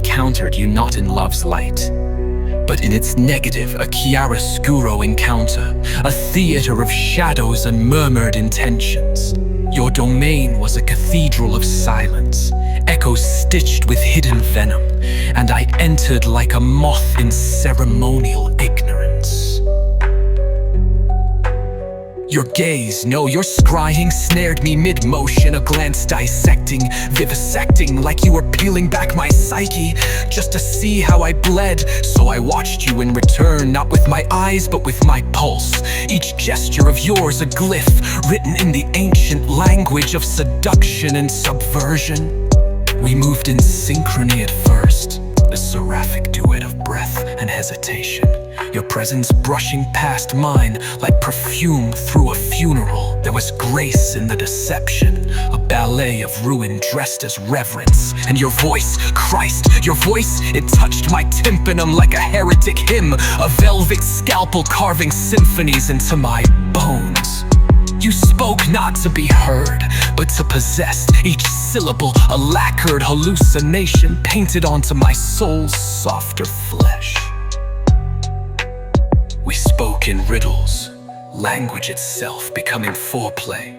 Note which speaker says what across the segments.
Speaker 1: encountered you not in love's light, but in its negative, a chiaroscuro encounter, a theater of shadows and murmured intentions. Your domain was a cathedral of silence, echoes stitched with hidden venom, and I entered like a moth in ceremonial ignorance. Your gaze, no, your scrying snared me mid-motion, a glance dissecting, vivisecting, like you were peeling back my psyche, just to see how I bled. So I watched you in return, not with my eyes, but with my pulse. Each gesture of yours a glyph, written in the ancient language of seduction and subversion. We moved in synchrony at first, a seraphic duet of breath and hesitation. Your presence brushing past mine like perfume through a funeral. There was grace in the deception, a ballet of ruin dressed as reverence. And your voice, Christ, your voice, it touched my tympanum like a heretic hymn, a velvet scalpel carving symphonies into my bones. You spoke not to be heard, but to possess, each syllable a lacquered hallucination painted onto my soul's softer flesh. We spoke in riddles, language itself becoming foreplay.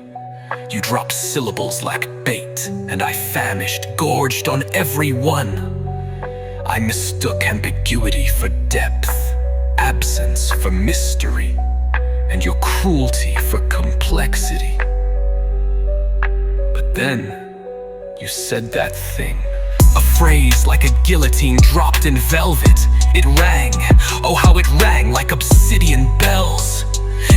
Speaker 1: You dropped syllables like bait, and I famished, gorged on every one. I mistook ambiguity for depth, absence for mystery, and your cruelty for complexity. But then, you said that thing, a phrase like a guillotine dropped in velvet. It rang, oh how it rang like obsidian bells.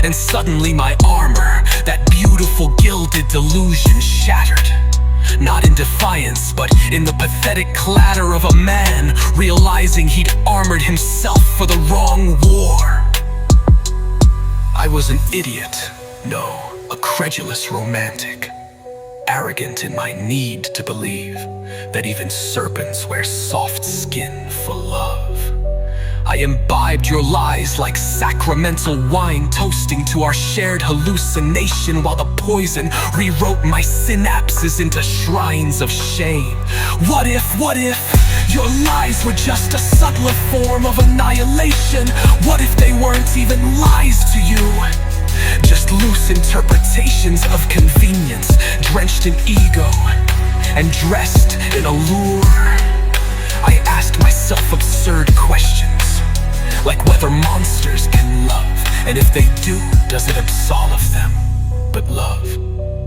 Speaker 1: And suddenly my armor, that beautiful gilded delusion, shattered. Not in defiance, but in the pathetic clatter of a man realizing he'd armored himself for the wrong war. I was an idiot, no, a credulous romantic, arrogant in my need to believe that even serpents wear soft skin for love. I imbibed your lies like sacramental wine, toasting to our shared hallucination, while the poison rewrote my synapses into shrines of shame. What if your lies were just a subtler form of annihilation? What if they weren't even lies to you? Just loose interpretations of convenience, drenched in ego and dressed in allure. I asked myself absurd questions, like whether monsters can love, and if they do, does it absolve them? But love,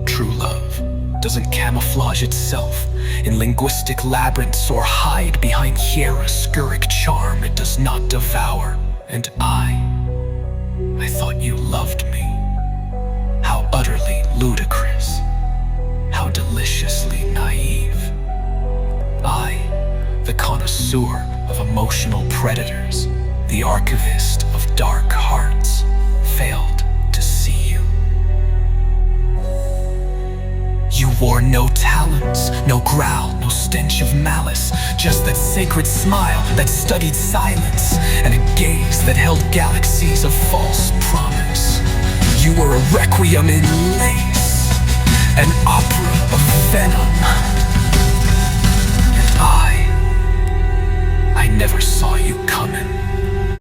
Speaker 1: true love, doesn't camouflage itself in linguistic labyrinths or hide behind chiaroscuric charm. It does not devour. And I thought you loved me. How utterly ludicrous, how deliciously naive. I, the connoisseur of emotional predators, the archivist of dark hearts, failed to see you. You wore no talons, no growl, no stench of malice, just that sacred smile that studied silence, and a gaze that held galaxies of false promise. You were a requiem in lace, an opera of venom. And I never saw you coming.